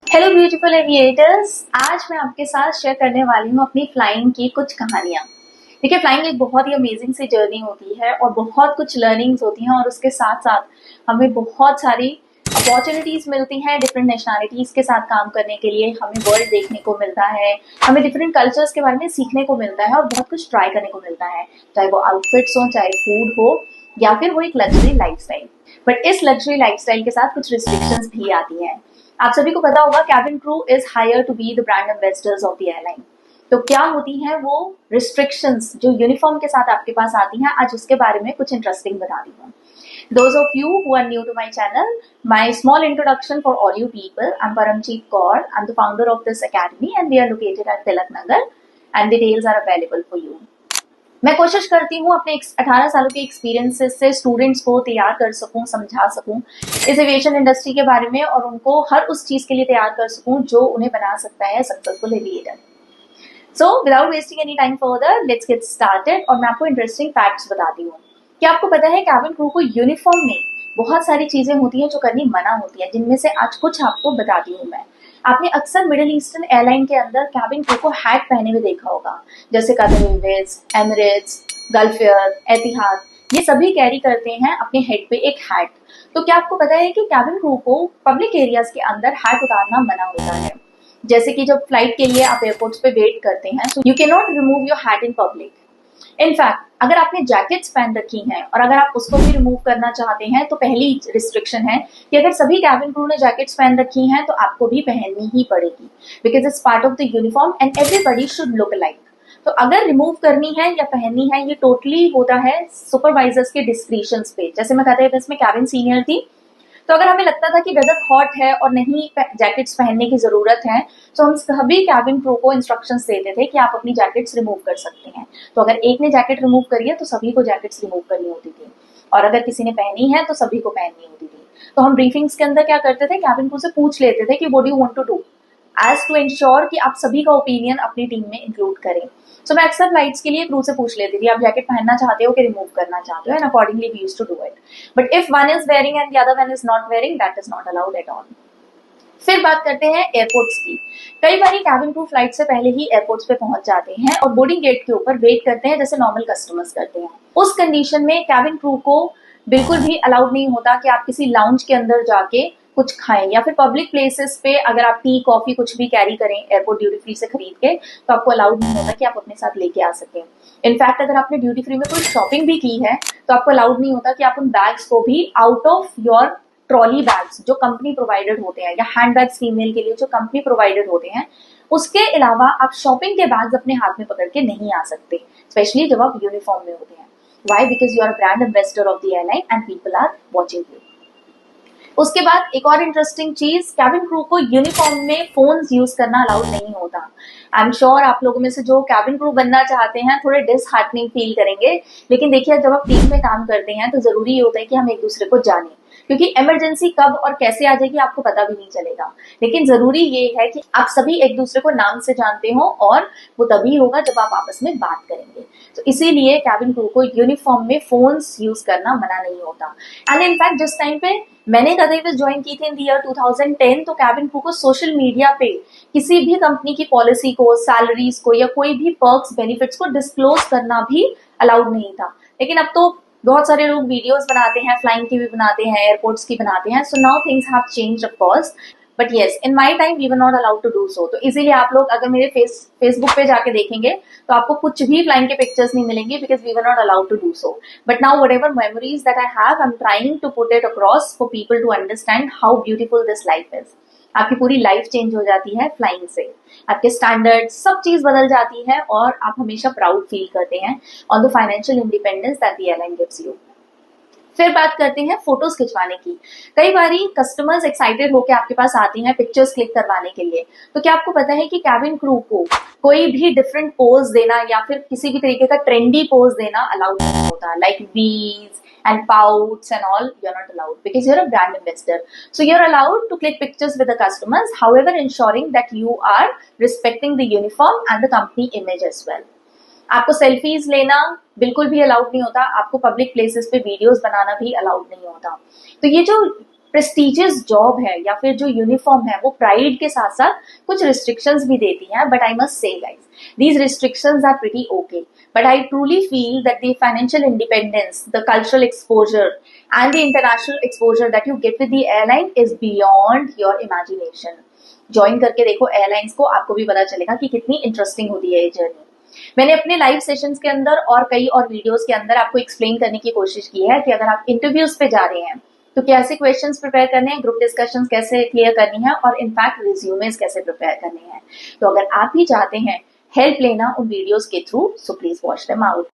Hello beautiful aviators. आज मैं आपके साथ शेयर करने वाली हूँ अपनी फ्लाइंग की कुछ कहानियाँ। देखिए, फ्लाइंग एक बहुत ही अमेजिंग सी जर्नी होती है और बहुत कुछ लर्निंग्स होती हैं और उसके साथ साथ हमें बहुत सारी अपॉर्चुनिटीज मिलती हैं डिफरेंट नेशनैलिटीज के साथ काम करने के लिए। हमें वर्ल्ड देखने को मिलता है, हमें डिफरेंट कल्चर्स के बारे में सीखने को मिलता है और बहुत कुछ ट्राई करने को मिलता है, चाहे वो आउटफिट्स हो, चाहे फूड हो या फिर वो एक लग्जरी लाइफस्टाइल। बट इस लग्जरी लाइफस्टाइल के साथ कुछ रिस्ट्रिक्शंस भी आती हैं। आप सभी को पता होगा, cabin crew is hire to be the brand ambassadors of the airline. तो क्या होती हैं वो रिस्ट्रिक्शंस जो यूनिफॉर्म के साथ आपके पास आती हैं, आज उसके बारे में कुछ इंटरेस्टिंग बता रही हूँ। Those of you who are new to my channel, my small introduction for all you people. I'm Paramjeet Kaur. I'm the founder of this academy and we are located at Tilak Nagar and details are available for you. मैं कोशिश करती हूँ अपने 18 सालों के experiences से students को तैयार कर सकूँ, समझा सकूँ इस एविएशन इंडस्ट्री के बारे में और उनको हर उस चीज के लिए तैयार कर सकूँ जो उन्हें बना सकता है successful aviator. So without wasting any time further, let's get started. और मैं आपको इंटरेस्टिंग फैक्ट्स बताती हूँ। क्या आपको पता है कैबिन क्रू को यूनिफॉर्म में बहुत सारी चीजें होती हैं जो करनी मना होती है, जिनमें से आज कुछ आपको बताती हूँ मैं। आपने अक्सर मिडिल ईस्टर्न एयरलाइन के अंदर कैबिन क्रू को हैट पहने हुए देखा होगा, जैसे Qatar Airways, Emirates, Gulf Air, Etihad, ये सभी कैरी करते हैं अपने हेड पे एक हैट। तो क्या आपको पता है कि कैबिन क्रू को पब्लिक एरियाज के अंदर हैट उतारना मना होता है। जैसे कि जब फ्लाइट के लिए आप एयरपोर्ट्स पे वेट करते हैं, so you can not remove your hat in public. In fact अगर आपने जैकेट्स पहन रखी हैं और अगर आप उसको भी रिमूव करना चाहते हैं, तो पहली रिस्ट्रिक्शन है कि अगर सभी कैबिन क्रू ने जैकेट्स पहन रखी हैं तो आपको भी पहननी ही पड़ेगी, because it's part of the uniform and everybody should look like. तो अगर रिमूव करनी है या पहननी है, ये टोटली होता है सुपरवाइजर्स के डिस्क्रिशन पे। जैसे मैं कहते हैं, इसमें कैबिन सीनियर थी, तो अगर हमें लगता था कि वेदर हॉट है और नहीं जैकेट्स पहनने की जरूरत है, तो हम सभी कैबिन क्रू को इंस्ट्रक्शंस देते थे कि आप अपनी जैकेट्स रिमूव कर सकते हैं। तो अगर एक ने जैकेट रिमूव करी है तो सभी को जैकेट्स रिमूव करनी होती थी, और अगर किसी ने पहनी है तो सभी को पहननी होती थी। तो हम ब्रीफिंग्स के अंदर क्या करते थे, कैबिन क्रू से पूछ लेते थे कि what do you want to do, as to ensure कि आप सभी का ओपिनियन अपनी टीम में इंक्लूड करें। सो मैं अक्सर फ्लाइट्स के लिए क्रू से पूछ लेती थी, आप जैकेट पहनना चाहते हो कि रिमूव करना चाहते हो, and accordingly we used to do it. But if one is wearing and the other one is not wearing, that is not allowed at all. फिर बात करते हैं एयरपोर्ट्स की। कई बार कैबिन क्रू फ्लाइट से पहले ही एयरपोर्ट्स पे पहुंच जाते हैं और बोर्डिंग गेट के ऊपर वेट करते हैं, जैसे नॉर्मल कस्टमर्स करते हैं। उस कंडीशन में कैबिन क्रू को बिल्कुल भी अलाउड नहीं होता कि आप किसी लाउंज के अंदर जाके कुछ खाएं या फिर पब्लिक प्लेसेस पे अगर आप टी कॉफी कुछ भी कैरी करें एयरपोर्ट ड्यूटी फ्री से खरीद के, तो आपको अलाउड नहीं होता कि आप अपने साथ लेके आ सकें। इनफैक्ट अगर आपने ड्यूटी फ्री में कोई शॉपिंग भी की है, तो आपको अलाउड नहीं होता कि आप उन बैग्स को भी out of your trolley bags जो कंपनी प्रोवाइडेड होते हैं, या हैंड बैग्स फीमेल के लिए जो कंपनी प्रोवाइडेड होते हैं, उसके अलावा आप शॉपिंग के बैग्स अपने हाथ में पकड़ के नहीं आ सकते, स्पेशली जब आप यूनिफॉर्म में होते हैं। Why? Because you are brand ambassador of the airline and people are watching you. उसके बाद एक और इंटरेस्टिंग चीज, कैबिन क्रू को यूनिफॉर्म में फोन्स यूज करना अलाउड नहीं होता। आई एम श्योर आप लोगों में से जो कैबिन क्रू बनना चाहते हैं थोड़े डिसहार्टनिंग फील करेंगे, लेकिन देखिए, जब आप टीम में काम करते हैं तो जरूरी ये होता है कि हम एक दूसरे को जानें, क्योंकि इमरजेंसी कब और कैसे आ जाएगी आपको पता भी नहीं चलेगा। लेकिन जरूरी ये है कि आप सभी एक दूसरे को नाम से जानते हो, और वो तभी होगा जब आप आपस में बात करेंगे। तो इसीलिए कैबिन क्रू को यूनिफॉर्म में फोन्स यूज करना मना नहीं होता। एंड इनफैक्ट जिस टाइम पे मैंने कदर ज्वाइन की थी इन ईयर 2010, तो कैबिन क्रू को सोशल मीडिया पे किसी भी कंपनी की पॉलिसी को, सैलरीज को या कोई भी पर्क्स बेनिफिट्स को डिस्क्लोज करना भी अलाउड नहीं था। लेकिन अब तो बहुत सारे लोग वीडियोस बनाते हैं, फ्लाइंग की भी बनाते हैं, एयरपोर्ट्स की बनाते हैं। So now things have changed of course, but yes, in my time we were not allowed to do so. तो इसीलिए आप लोग अगर मेरे फेसबुक पे जाके देखेंगे तो आपको कुछ भी फ्लाइंग के पिक्चर्स नहीं मिलेंगे, because we were not allowed to do so. But now whatever memories that I have, I am trying to put it across for people to understand how beautiful this life is. आपकी पूरी life change हो जाती है flying से, आपके standard सब चीज बदल जाती है और आप हमेशा प्राउड फील करते हैं on the financial independence that the airline gives you. फिर बात करते हैं फोटोज खिंचवाने की। कई बारी कस्टमर्स एक्साइटेड होकर आपके पास आती हैं पिक्चर्स क्लिक करवाने के लिए। तो क्या आपको पता है कि कैबिन क्रू को कोई भी डिफरेंट पोज देना या फिर किसी भी तरीके का ट्रेंडी पोज देना अलाउड नहीं होता, लाइक वीज and pouts and all, you're not allowed because you're a brand ambassador. So you're allowed to click pictures with the customers, however ensuring that you are respecting the uniform and the company image as well. आपको selfies लेना बिल्कुल भी allowed नहीं होता, आपको public places पे videos बनाना भी allowed नहीं होता। तो ये जो प्रेस्टिजियस जॉब है या फिर जो यूनिफॉर्म है वो प्राइड के साथ साथ कुछ रिस्ट्रिक्शंस भी देती है, but I must say guys these restrictions are pretty okay, but I truly feel that the financial independence, the cultural exposure and the international exposure that you get with the airline is beyond your imagination. Join करके देखो airlines को, आपको भी पता चलेगा कि कितनी interesting होती है ये जर्नी। मैंने अपने लाइव सेशंस के अंदर और कई और वीडियोस के अंदर आपको एक्सप्लेन करने की कोशिश की है कि अगर आप इंटरव्यूज पे जा रहे हैं तो कैसे क्वेश्चंस प्रिपेयर करने हैं, ग्रुप डिस्कशंस कैसे क्लियर करनी है और इनफैक्ट रिज्यूमेस कैसे प्रिपेयर करने हैं। तो अगर आप भी चाहते हैं हेल्प लेना उन वीडियोस के through, so please watch them out.